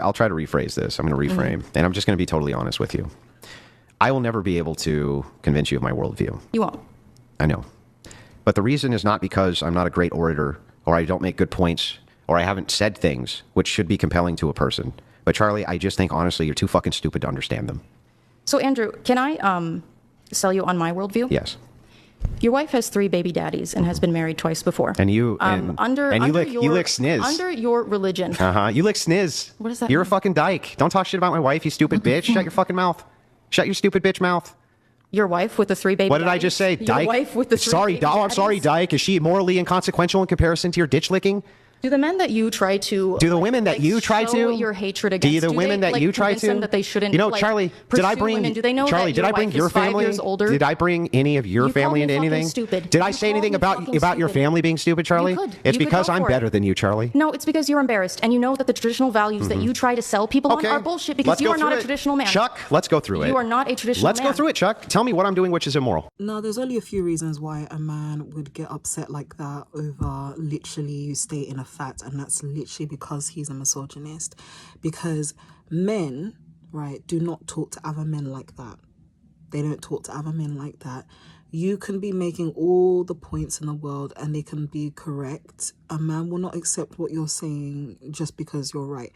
I'll try to rephrase this. I'm going to reframe, and I'm just going to be totally honest with you. I will never be able to convince you of my worldview. You won't. I know. But the reason is not because I'm not a great orator, or I don't make good points, or I haven't said things which should be compelling to a person. But Charlie, I just think, honestly, you're too fucking stupid to understand them. So, Andrew, can I sell you on my worldview? Yes. Your wife has 3 baby daddies and has been married twice before. And you, you lick sniz. Under your religion. You lick sniz. What does that You're mean? a fucking dyke. Don't talk shit about my wife, you stupid bitch. Shut your fucking mouth. Shut your stupid bitch mouth. Your wife with the 3 baby What did daddies? I just say? Dyke? Your wife with the 3 sorry, baby I'm sorry, daddies? dyke. Is she morally inconsequential in comparison to your ditch licking? Do the men that you try to... Do the women that you try show to... your hatred against... Do the women that you try to... them that they shouldn't, you know, Charlie, did I bring... women? Do they know Charlie, that did I bring wife your is 5 family... years older? Did I bring any of your You family called me into fucking anything? stupid. Did I You say called anything me about fucking your stupid. family being stupid, Charlie? You could. It's You could because go I'm for better it. than you, Charlie. No, it's because you're embarrassed, and you know that the traditional values that you try to sell people on are bullshit because you are not a traditional man. Chuck, let's go through it. You are not a traditional Let's man. go through it, Chuck. Tell me what I'm doing which is immoral. Now, there's only a few reasons why a man would get upset like that over literally you stating a fact, and that's literally because he's a misogynist. Because men, right, do not talk to other men like that. They don't talk to other men like that. You can be making all the points in the world and they can be correct. A man will not accept what you're saying just because you're right.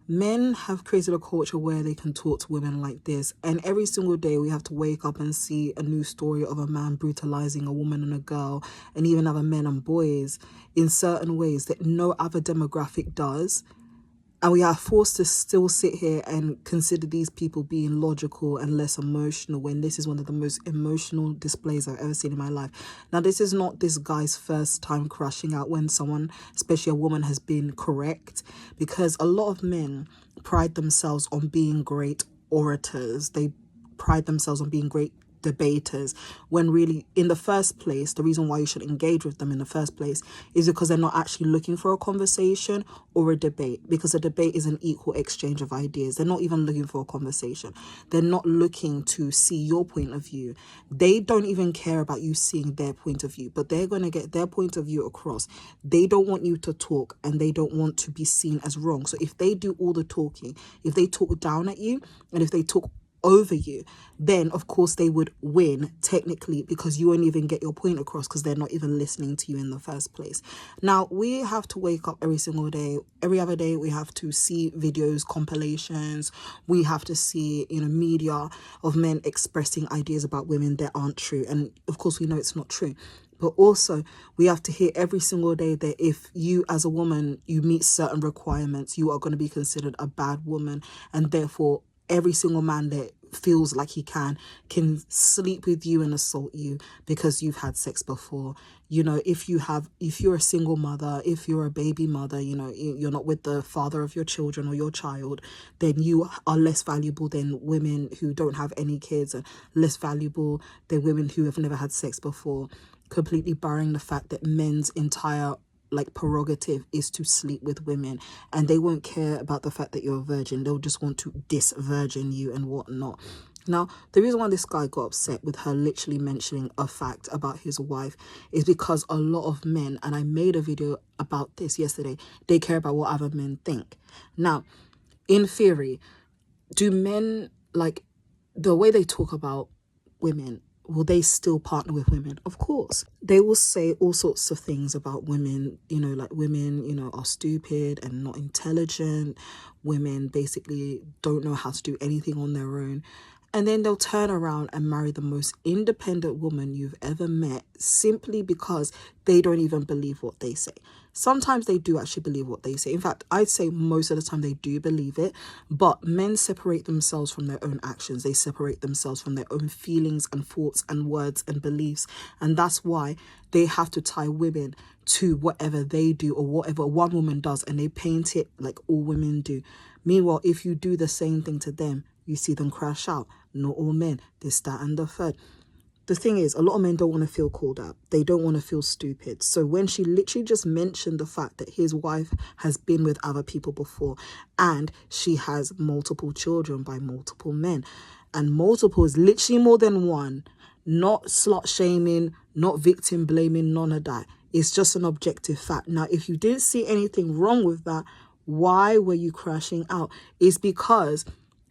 Men have created a culture where they can talk to women like this, and every single day we have to wake up and see a new story of a man brutalizing a woman and a girl, and even other men and boys in certain ways that no other demographic does. And we are forced to still sit here and consider these people being logical and less emotional when this is one of the most emotional displays I've ever seen in my life. Now, this is not this guy's first time crashing out when someone, especially a woman, has been correct, because a lot of men pride themselves on being great orators. They pride themselves on being great debaters, when really in the first place, the reason why you should engage with them in the first place is because they're not actually looking for a conversation or a debate, because a debate is an equal exchange of ideas. They're not even looking for a conversation. They're not looking to see your point of view. They don't even care about you seeing their point of view, but they're going to get their point of view across. They don't want you to talk, and they don't want to be seen as wrong. So if they do all the talking, if they talk down at you, and if they talk over you, then of course they would win technically, because you won't even get your point across because they're not even listening to you in the first place. Now, we have to wake up every single day. Every other day we have to see videos, compilations. We have to see, media of men expressing ideas about women that aren't true. And of course we know it's not true. But also, we have to hear every single day that if you as a woman, you meet certain requirements, you are going to be considered a bad woman, and therefore every single man that feels like he can sleep with you and assault you because you've had sex before. If you're a single mother, if you're a baby mother, you're not with the father of your children or your child, then you are less valuable than women who don't have any kids, and less valuable than women who have never had sex before, completely barring the fact that men's entire prerogative is to sleep with women, and they won't care about the fact that you're a virgin. They'll just want to dis-virgin you and whatnot. Now, the reason why this guy got upset with her literally mentioning a fact about his wife is because a lot of men, and I made a video about this yesterday, they care about what other men think. Now, in theory, do men, the way they talk about women, will they still partner with women? Of course. They will say all sorts of things about women, women, are stupid and not intelligent. Women basically don't know how to do anything on their own. And then they'll turn around and marry the most independent woman you've ever met simply because they don't even believe what they say. Sometimes they do actually believe what they say. In fact, I'd say most of the time they do believe it. But men separate themselves from their own actions. They separate themselves from their own feelings and thoughts and words and beliefs. And that's why they have to tie women to whatever they do or whatever one woman does, and they paint it like all women do. Meanwhile, if you do the same thing to them, you see them crash out. Not all men, this, that, and the third. The thing is, a lot of men don't want to feel called out. They don't want to feel stupid. So when she literally just mentioned the fact that his wife has been with other people before, and she has multiple children by multiple men, and multiple is literally more than one, not slut shaming, not victim blaming, none of that. It's just an objective fact. Now, if you didn't see anything wrong with that, Why were you crashing out? It's because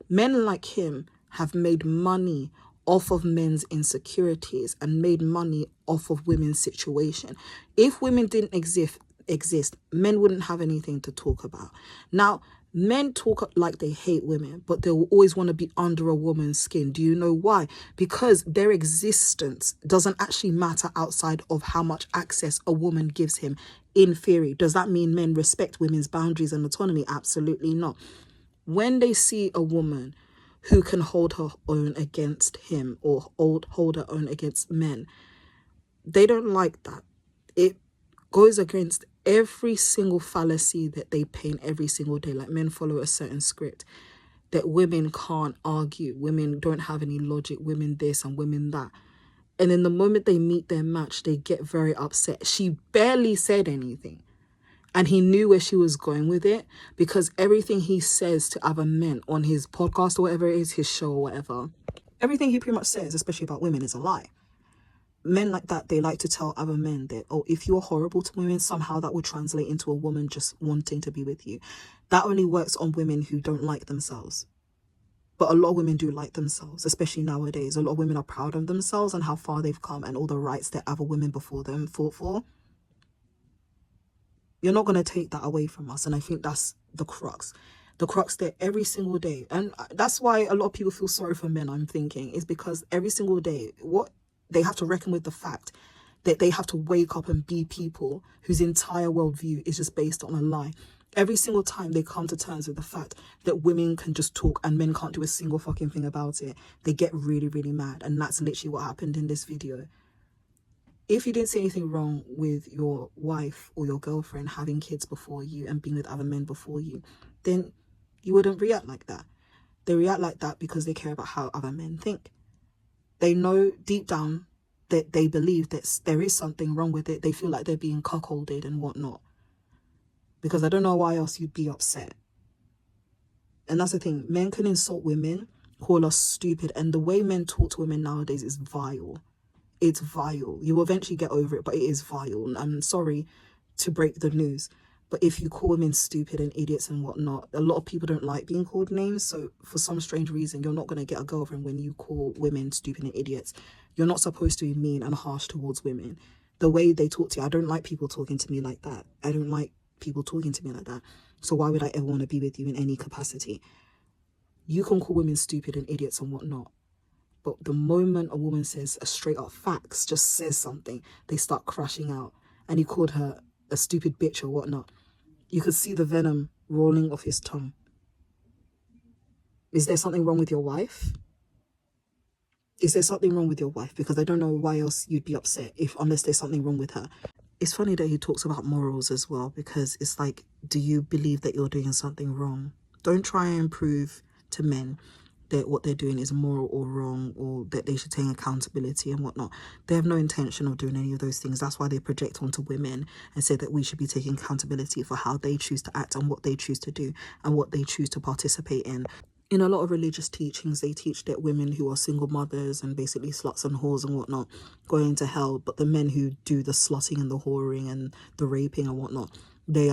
men like him have made money off of men's insecurities and made money off of women's situation. If women didn't exist, men wouldn't have anything to talk about. Now, men talk like they hate women, but they will always want to be under a woman's skin. Do you know why? Because their existence doesn't actually matter outside of how much access a woman gives him. In theory, does that mean men respect women's boundaries and autonomy? Absolutely not. When they see a woman who can hold her own against him or hold her own against men, they don't like that. It goes against every single fallacy that they paint every single day. Like, men follow a certain script that women can't argue, women don't have any logic, women this and women that. And then the moment they meet their match, they get very upset. She barely said anything. And he knew where she was going with it, because everything he says to other men on his podcast or whatever it is, his show or whatever, everything he pretty much says, especially about women, is a lie. Men like that, they like to tell other men that, oh, if you're horrible to women, somehow that would translate into a woman just wanting to be with you. That only works on women who don't like themselves. But a lot of women do like themselves, especially nowadays. A lot of women are proud of themselves and how far they've come and all the rights that other women before them fought for. You're not going to take that away from us. And I think that's the crux. The crux that every single day, and that's why a lot of people feel sorry for men, I'm thinking, is because every single day, what they have to reckon with the fact that they have to wake up and be people whose entire worldview is just based on a lie. Every single time they come to terms with the fact that women can just talk and men can't do a single fucking thing about it, they get really, really mad. And that's literally what happened in this video. If you didn't see anything wrong with your wife or your girlfriend having kids before you and being with other men before you, then you wouldn't react like that. They react like that because they care about how other men think. They know deep down that they believe that there is something wrong with it. They feel like they're being cuckolded and whatnot. Because I don't know why else you'd be upset. And that's the thing. Men can insult women, call us stupid. And the way men talk to women nowadays is vile. It's vile. You will eventually get over it, but it is vile. I'm sorry to break the news, but if you call women stupid and idiots and whatnot, a lot of people don't like being called names. So for some strange reason, you're not going to get a girlfriend when you call women stupid and idiots. You're not supposed to be mean and harsh towards women. The way they talk to you, I don't like people talking to me like that. I don't like people talking to me like that. So why would I ever want to be with you in any capacity? You can call women stupid and idiots and whatnot. But the moment a woman says a straight up facts, just says something, they start crashing out. And he called her a stupid bitch or whatnot. You could see the venom rolling off his tongue. Is there something wrong with your wife? Is there something wrong with your wife? Because I don't know why else you'd be upset unless there's something wrong with her. It's funny that he talks about morals as well, because it's like, do you believe that you're doing something wrong? Don't try and prove to men that what they're doing is moral or wrong, or that they should take accountability and whatnot. They have no intention of doing any of those things. That's why they project onto women and say that we should be taking accountability for how they choose to act and what they choose to do and what they choose to participate in. In a lot of religious teachings, they teach that women who are single mothers and basically sluts and whores and whatnot go into hell, but the men who do the slutting and the whoring and the raping and whatnot, they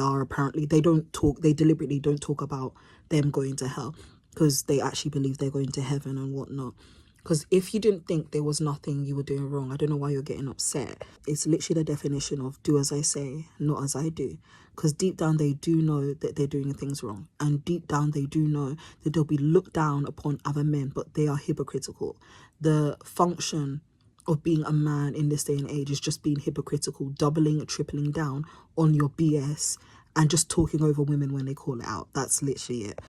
deliberately don't talk about them going to hell, because they actually believe they're going to heaven and whatnot. Because if you didn't think there was nothing you were doing wrong, I don't know why you're getting upset. It's literally the definition of do as I say, not as I do. Because deep down they do know that they're doing things wrong. And deep down they do know that they'll be looked down upon other men, but they are hypocritical. The function of being a man in this day and age is just being hypocritical, doubling, tripling down on your BS and just talking over women when they call it out. That's literally it.